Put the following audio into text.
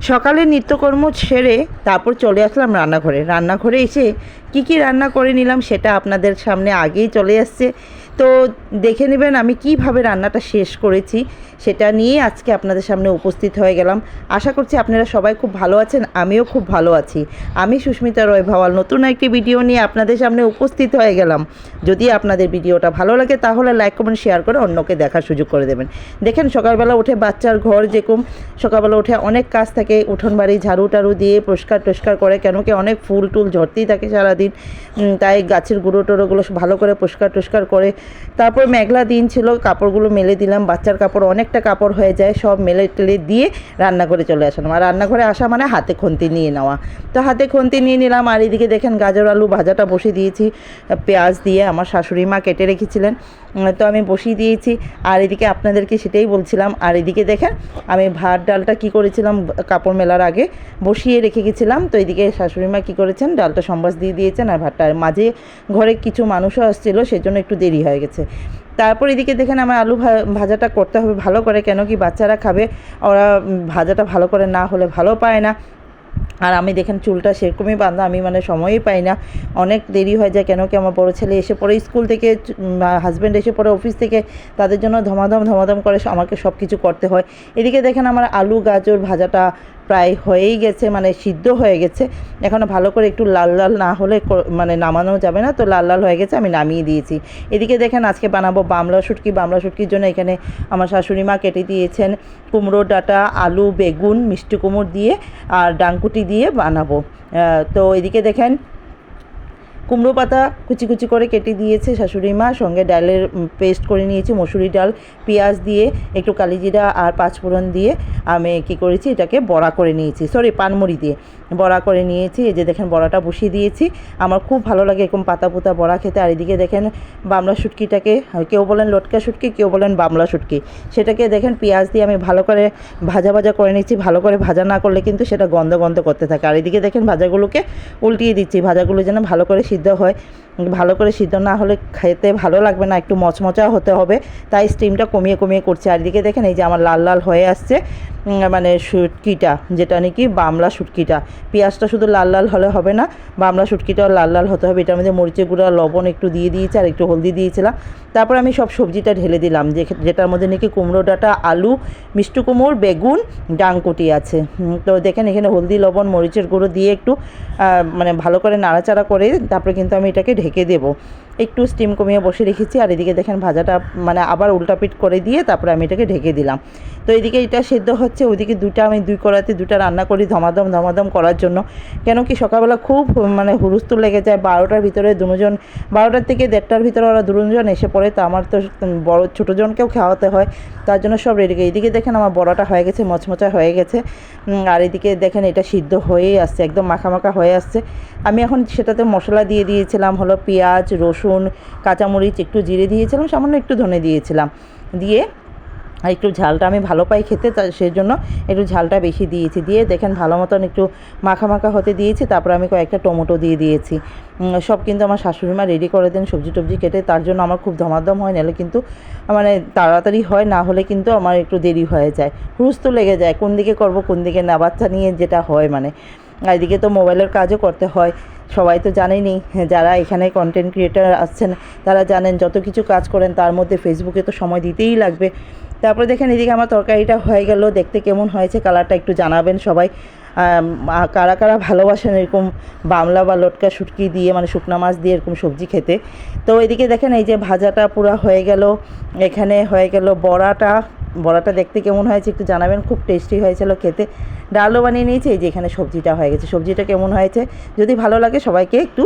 সকালে নিত্যকর্ম সেরে তারপর চলে আসলাম রান্নাঘরে এসে কি রান্না করে নিলাম সেটা আপনাদের সামনে আগেই চলে আসছে। তো দেখে নেবেন আমি কিভাবে রান্নাটা শেষ করেছি, সেটা নিয়ে আজকে আপনাদের সামনে উপস্থিত হয়ে গেলাম। আশা করছি আপনারা সবাই খুব ভালো আছেন, আমিও খুব ভালো আছি। আমি সুস্মিতা রয় ভাওয়াল নতুন একটি ভিডিও নিয়ে আপনাদের সামনে উপস্থিত হয়ে গেলাম। যদি আপনাদের ভিডিওটা ভালো লাগে তাহলে লাইক কমেন্ট শেয়ার করে অন্যকে দেখার সুযোগ করে দেবেন। দেখেন সকালবেলা উঠে বাচ্চার ঘর যেরকম সকালবেলা উঠে অনেক কাজ থাকে, উঠোন বাড়ি ঝাড়ু টাড়ু দিয়ে পরিষ্কার করে, কেন কি অনেক ফুল টুল ঝরতেই থাকে সারাদিন, তাই গাছের গুঁড়ো টোড়োগুলো ভালো করে পরিষ্কার করে তারপর মেঘলা দিন ছিল, কাপড়গুলো মেলে দিলাম। বাচ্চার কাপড় অনেকটা কাপড় হয়ে যায়, সব মেলে টেলে দিয়ে রান্নাঘরে চলে আসলাম। আর রান্নাঘরে আসা মানে হাতে খুন্তি নিয়ে নেওয়া, তো হাতে খুন্তি নিয়ে নিলাম। আর এদিকে দেখেন গাজর আলু ভাজাটা বসিয়ে দিয়েছি, পেঁয়াজ দিয়ে আমার শাশুড়ি মা কেটে রেখেছিলেন, তো আমি বসিয়ে দিয়েছি। আর এদিকে আপনাদেরকে সেটাই বলছিলাম। আর এদিকে দেখেন আমি ভাত ডালটা কি করেছিলাম, কাপড় মেলার আগে বসিয়ে রেখে গেছিলাম। তো এদিকে শাশুড়ি মা কী করেছেন, ডালটা সম্বাস দিয়ে দিয়েছেন। আর ভাতটার মাঝে ঘরে কিছু মানুষও আসছিল, সেজন্য একটু দেরি হয়ে গেছে। তারপর এদিকে দেখেন আমার আলু ভাজাটা করতে হবে ভালো করে, কেন কি বাচ্চারা খাবে, ওরা ভাজাটা ভালো করে না হলে ভালো পায় না। আর আমি দেখেন চুলটা সেরকমই বাঁধা, আমি মানে সময়ই পাই না, অনেক দেরি হয়ে যায়, কেন কি আমার বড় ছেলে এসে পড়ে স্কুল থেকে, হাজব্যান্ড এসে পড়ে অফিস থেকে, তাদের জন্য ধমাধম করে আমাকে সব কিছু করতে হয়। এদিকে দেখেন আমার আলু গাজর ভাজাটা প্রায় হয়েই গেছে, মানে সিদ্ধ হয়ে গেছে। এখনও ভালো করে একটু লাল না হলে মানে নামানো যাবে না, তো লাল হয়ে গেছে, আমি নামিয়ে দিয়েছি। এদিকে দেখেন আজকে বানাবো বামলা শুটকির জন্য এখানে আমার শাশুড়ি মা কেটে দিয়েছেন কুমড়ো ডাঁটা, আলু, বেগুন, মিষ্টি কুমড় দিয়ে আর ডাংকুটি দিয়ে বানাবো। তো এদিকে দেখেন কুমড়ো পাতা কুচি করে কেটে দিয়েছে শাশুড়ি মা, সঙ্গে ডালের পেস্ট করে নিয়েছি, মসুরি ডাল, পেঁয়াজ দিয়ে একটু কালিজিরা আর পাঁচফোড়ন দিয়ে আমি কী করেছি, এটাকে বড়া করে নিয়েছি, পানমুড়ি দিয়ে বড়া করে নিয়েছি। এই যে দেখেন বড়াটা বসিয়ে দিয়েছি, আমার খুব ভালো লাগে এরকম পাতা পুতা বড়া খেতে। আর এদিকে দেখেন বামলা শুটকিটাকে, কেউ বলেন লটকা শুটকি, কেউ বলেন বামলা শুটকি, সেটাকে দেখেন পেঁয়াজ দিয়ে আমি ভালো করে ভাজা করে নিচ্ছি। ভালো করে ভাজা না করলে কিন্তু সেটা গন্ধ করতে থাকে। আর এদিকে দেখেন ভাজাগুলোকে উল্টিয়ে দিচ্ছি, ভাজাগুলো যেন ভালো করে সিদ্ধ হয়, ভালো করে সিদ্ধ না হলে খেতে ভালো লাগবে না, একটু মচমচা হতে হবে, তাই স্টিমটা কমিয়ে করছে। আর এদিকে দেখেন এই যে আমার লাল হয়ে আসছে, মানে শুটকিটা যেটা নাকি বামলা শুটকিটা, পেঁয়াজটা শুধু লাল হলে হবে না, বামলা শুটকিটাও লাল হতে হবে। এটার মধ্যে মরিচের গুঁড়া, লবণ একটু দিয়ে দিয়েছি আর একটু হলদি দিয়েছিলাম। তারপর আমি সব সবজিটা ঢেলে দিলাম, যেটার মধ্যে নাকি কুমড়ো ডাঁটা, আলু, মিষ্টি কুমড়, বেগুন, ডাংকুটি আছে। তো দেখেন এখানে হলদি, লবণ, মরিচের গুঁড়ো দিয়ে একটু মানে ভালো করে নাড়াচাড়া করে তারপরে কিন্তু আমি এটাকে ঢেকে দেবো, একটু স্টিম কমিয়ে বসে রেখেছি। আর এদিকে দেখেন ভাজাটা মানে আবার উল্টাপিট করে দিয়ে তারপরে আমি এটাকে ঢেকে দিলাম। তো এদিকে এটা সেদ্ধ হচ্ছে, ওইদিকে আমি দুই কড়াইতে দুটা রান্না করি ধমাধম করার জন্য, কেন কি সকালবেলা খুব মানে হুলস্থুল লেগে যায়। 12টার ভিতরে দুজন, 12টার থেকে 1:30টার ভিতরে ওরা দুজন এসে পড়ে, তো আমার তো বড় ছোটো জনকেও খাওয়াতে হয়, তার জন্য সব রেডি। এদিকে দেখেন আমার বড়াটা হয়ে গেছে, মচমচা হয়ে গেছে। আর এদিকে দেখেন এটা সিদ্ধ হয়েই আসছে, একদম মাখা হয়ে আসছে। আমি এখন সেটাতে মশলা দিয়ে দিয়েছিলাম হলো পেঁয়াজ, রসুন, কাঁচামরিচ, একটু জিরে দিয়েছিলাম, সামান্য একটু ধনে দিয়েছিলাম, দিয়ে আর একটু ঝালটা আমি ভালো পাই খেতে, সেই জন্য একটু ঝালটা বেশি দিয়েছি। দিয়ে দেখেন ভালো মতন একটু মাখা হতে দিয়েছি। তারপর আমি কয়েকটা টমেটো দিয়ে দিয়েছি। সব কিন্তু আমার শাশুড়ি মা রেডি করে দেন সবজি টবজি কেটে, তার জন্য আমার খুব ধমাধম হয়, নাহলে কিন্তু মানে তাড়াতাড়ি হয়, না হলে কিন্তু আমার একটু দেরি হয়ে যায়, হুলস্থ লেগে যায়, কোন দিকে করব কোন দিকে না, বাচ্চা নিয়ে যেটা হয় মানে। আর এদিকে তো মোবাইলের কাজও করতে হয়, সবাই তো জানেনই, যারা এখানে কন্টেন্ট ক্রিয়েটার আসছেন তারা জানেন, যত কিছু কাজ করেন তার মধ্যে ফেসবুকে তো সময় দিতেই লাগবে। তারপরে দেখেন এদিকে আমার তরকারিটা হয়ে গেল, দেখতে কেমন হয়েছে কালারটা একটু জানাবেন সবাই, কারা ভালোবাসেন এরকম বামলা বা লটকা শুটকি দিয়ে, মানে শুকনা মাছ দিয়ে এরকম সবজি খেতে। তো এদিকে দেখেন এই যে ভাজাটা পুরো হয়ে গেল, এখানে হয়ে গেল বড়াটা দেখতে কেমন হয়েছে একটু জানাবেন, খুব টেস্টি হয়েছিল খেতে। ডালও বানিয়ে নিয়েছি, এই যে এখানে সবজিটা হয়ে গেছে, সবজিটা কেমন হয়েছে যদি ভালো লাগে সবাইকে একটু